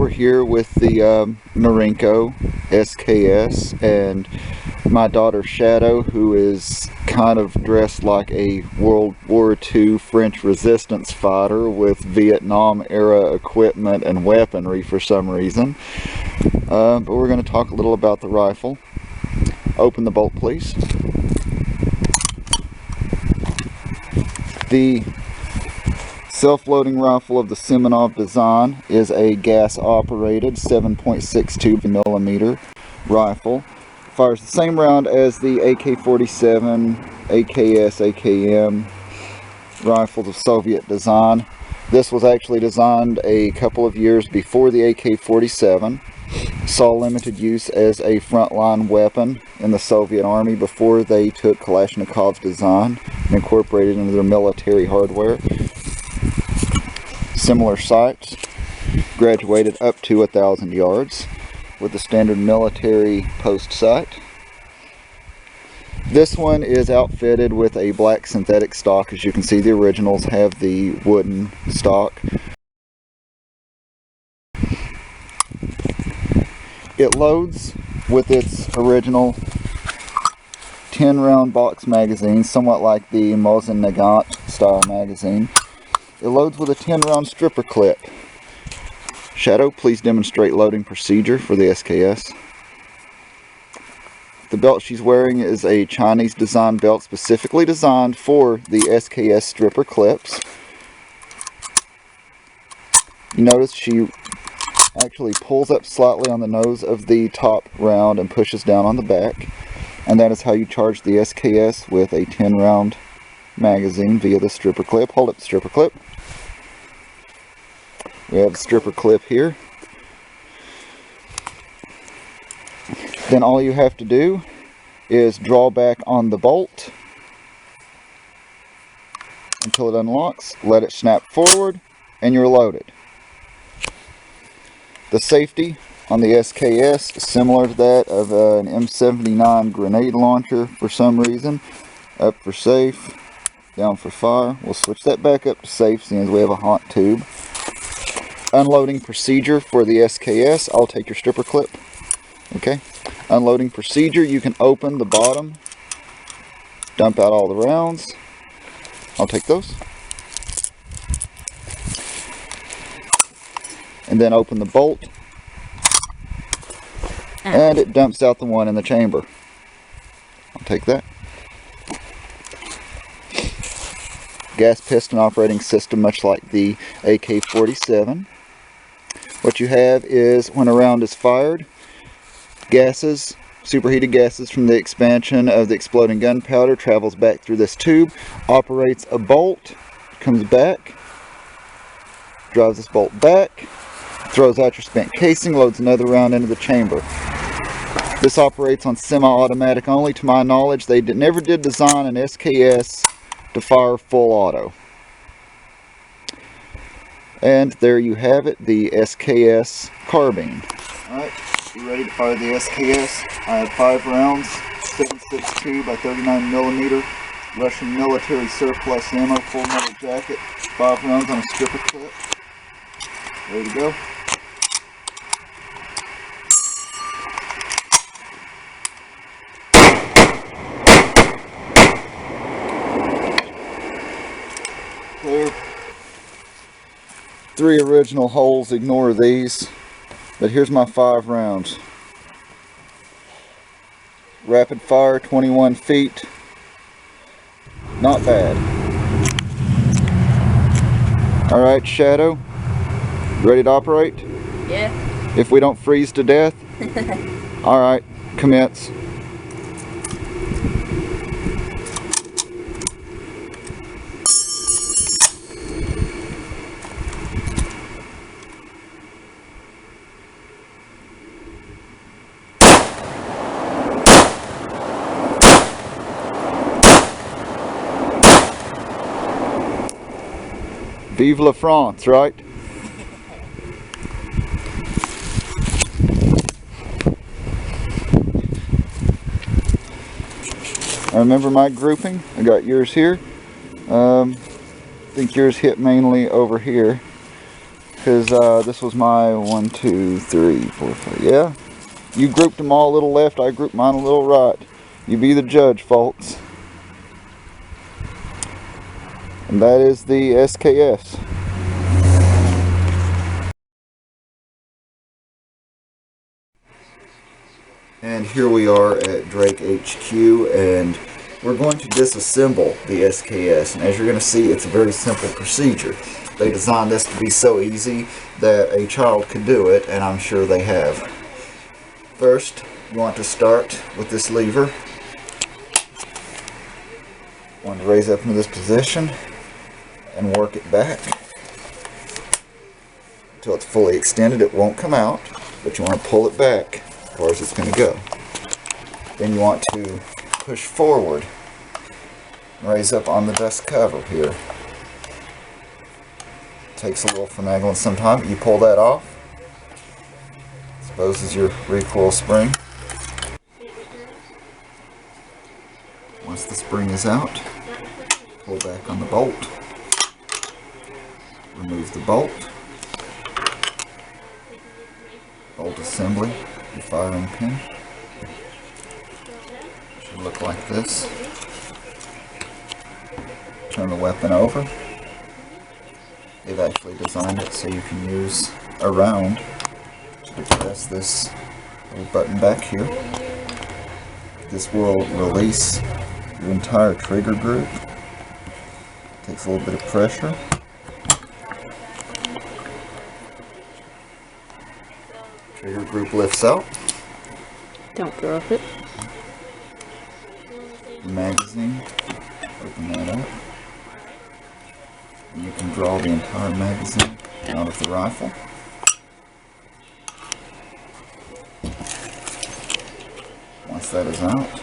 we're here with the Norinco SKS and my daughter Shadow, who is kind of dressed like a World War II French resistance fighter with Vietnam era equipment and weaponry for some reason. But we're going to talk a little about the rifle. Open the bolt, please. The self-loading rifle of the Semenov design is a gas-operated 7.62 millimeter rifle. Fires the same round as the AK-47, SKS, AKM rifles of Soviet design. This was actually designed a couple of years before the AK-47. Saw limited use as a frontline weapon in the Soviet Army before they took Kalashnikov's design and incorporated it into their military hardware. Similar sights, graduated up to 1,000 yards with the standard military post sight. This one is outfitted with a black synthetic stock. As you can see, the originals have the wooden stock. It loads with its original 10 round box magazine, somewhat like the Mosin Nagant style magazine. It loads with a 10 round stripper clip. Shadow, please demonstrate loading procedure for the SKS. The belt she's wearing is a Chinese design belt specifically designed for the SKS stripper clips. You notice she actually pulls up slightly on the nose of the top round and pushes down on the back. And that is how you charge the SKS with a 10 round magazine via the stripper clip. Hold up the stripper clip. We have the stripper clip here. Then all you have to do is draw back on the bolt until it unlocks, let it snap forward, and you're loaded. The safety on the SKS is similar to that of an M79 grenade launcher for some reason. Up for safe, down for fire. We'll switch that back up to safe since we have a hot tube. Unloading procedure for the SKS. I'll take your stripper clip. Okay. Unloading procedure. You can open the bottom, dump out all the rounds. I'll take those. And then open the bolt. And it dumps out the one in the chamber. I'll take that. Gas piston operating system, much like the AK-47. What you have is, when a round is fired, gases, superheated gases from the expansion of the exploding gunpowder travels back through this tube, operates a bolt, comes back, drives this bolt back, throws out your spent casing, loads another round into the chamber. This operates on semi-automatic only. To my knowledge, they never did design an SKS to fire full auto. And there you have it, the SKS carbine. Alright, you ready to fire the SKS? I have 5 rounds, 7.62 by 39 millimeter, Russian military surplus ammo, full metal jacket, 5 rounds on a stripper clip. Ready to go. Clear. 3 original holes, ignore these, but here's my 5 rounds. Rapid fire, 21 feet, not bad. Alright, Shadow, ready to operate? Yeah. If we don't freeze to death? Alright, commence. Vive la France, right? I remember my grouping. I got yours here. I think yours hit mainly over here. because this was my 1, 2, 3, 4, 5. Yeah, you grouped them all a little left. I grouped mine a little right. You be the judge, folks. And that is the SKS. And here we are at Drake HQ, and we're going to disassemble the SKS. And as you're going to see, it's a very simple procedure. They designed this to be so easy that a child could do it, and I'm sure they have. First, you want to start with this lever. You want to raise up into this position and work it back until it's fully extended. It won't come out, but you want to pull it back as far as it's going to go. Then you want to push forward, raise up on the dust cover here. Takes a little finagling sometimes, but you pull that off. Exposes your recoil spring. Once the spring is out, pull back on the bolt. Remove the bolt. Bolt assembly, your firing pin. Should look like this. Turn the weapon over. They've actually designed it so you can use a round to press this little button back here. This will release your entire trigger group. Takes a little bit of pressure. Trigger group lifts out. Don't drop it. The magazine, open that up. And you can draw the entire magazine out of the rifle. Once that is out,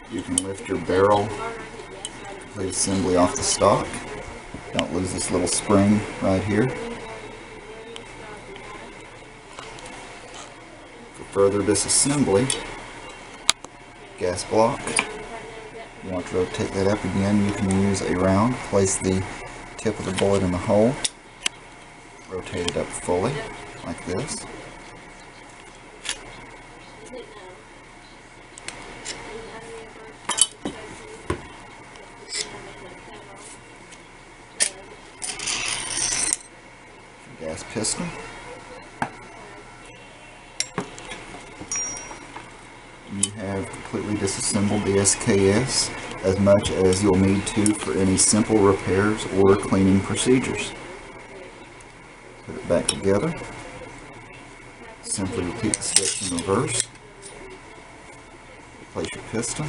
you can lift your barrel complete assembly off the stock. Don't lose this little spring right here. For further disassembly, gas block. You want to rotate that up again, you can use a round. Place the tip of the bullet in the hole. Rotate it up fully, like this. Gas piston. You have completely disassembled the SKS as much as you'll need to for any simple repairs or cleaning procedures. Put it back together. Simply repeat the steps in reverse. Replace your piston.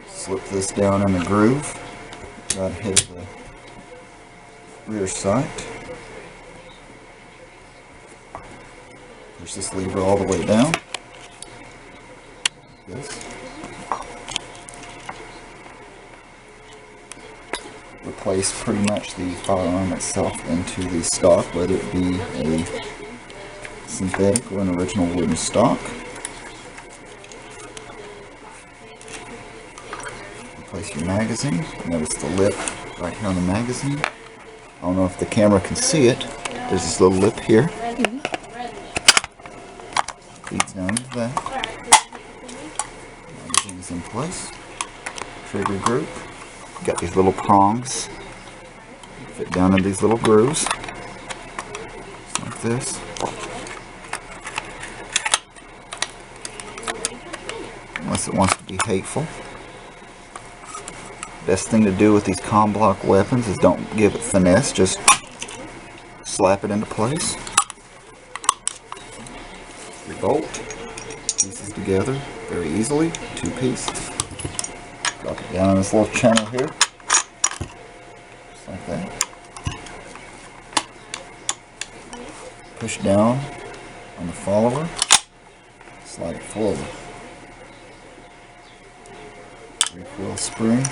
Slip this down in the groove, right ahead of the rear sight. Push this lever all the way down. Like this. Replace pretty much the firearm itself into the stock, whether it be a synthetic or an original wooden stock. Replace your magazine. Notice the lip right here on the magazine. I don't know if the camera can see it. There's this little lip here. Feeds down to that. Magazine is in place. Trigger group. Got these little prongs. Fit down in these little grooves. Like this. Unless it wants to be hateful. Best thing to do with these comm block weapons is don't give it finesse, just slap it into place. Your bolt pieces together very easily, two pieces. Drop it down in this little channel here, just like that. Push down on the follower, slide it forward. Recoil spring.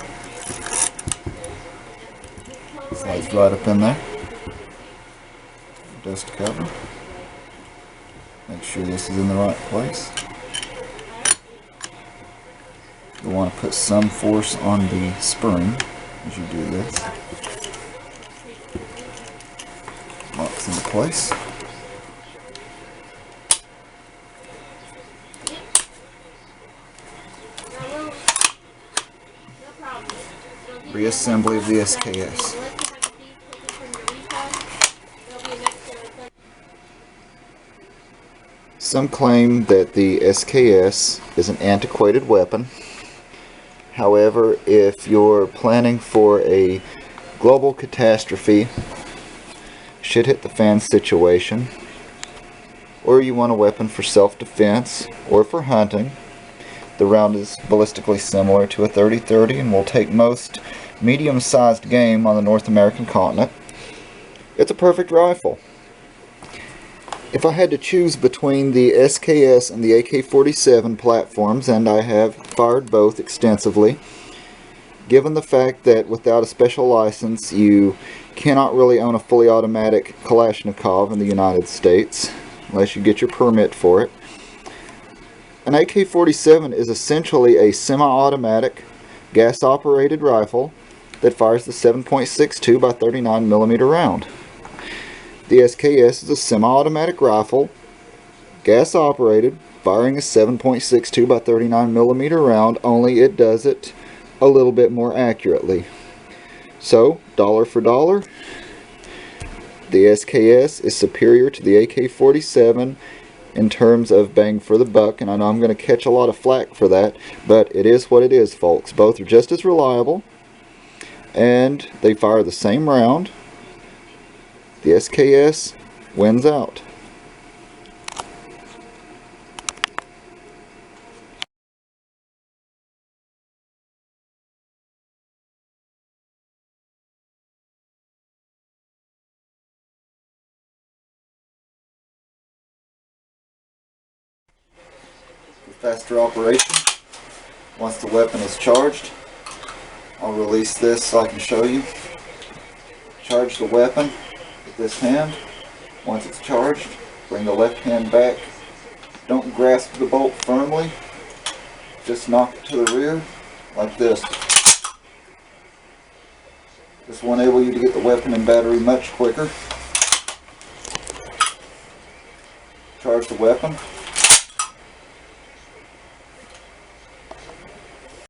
Slides right up in there. Dust cover. Make sure this is in the right place. You'll want to put some force on the spring as you do this. Locks into place. Reassembly of the SKS. Some claim that the SKS is an antiquated weapon. However, if you're planning for a global catastrophe, shit hit the fan situation, or you want a weapon for self-defense or for hunting, the round is ballistically similar to a .30-30 and will take most medium-sized game on the North American continent. It's a perfect rifle. If I had to choose between the SKS and the AK-47 platforms, and I have fired both extensively, given the fact that without a special license you cannot really own a fully automatic Kalashnikov in the United States unless you get your permit for it, an AK-47 is essentially a semi-automatic gas-operated rifle that fires the 7.62 by 39mm round. The SKS is a semi-automatic rifle, gas-operated, firing a 7.62 by 39mm round, only it does it a little bit more accurately. So, dollar for dollar, the SKS is superior to the AK-47 in terms of bang for the buck, and I know I'm going to catch a lot of flack for that, but it is what it is, folks. Both are just as reliable, and they fire the same round. The SKS wins out. For faster operation, once the weapon is charged, I'll release this so I can show you. Charge the weapon with this hand. Once it's charged, bring the left hand back. Don't grasp the bolt firmly. Just knock it to the rear like this. This will enable you to get the weapon and battery much quicker. Charge the weapon.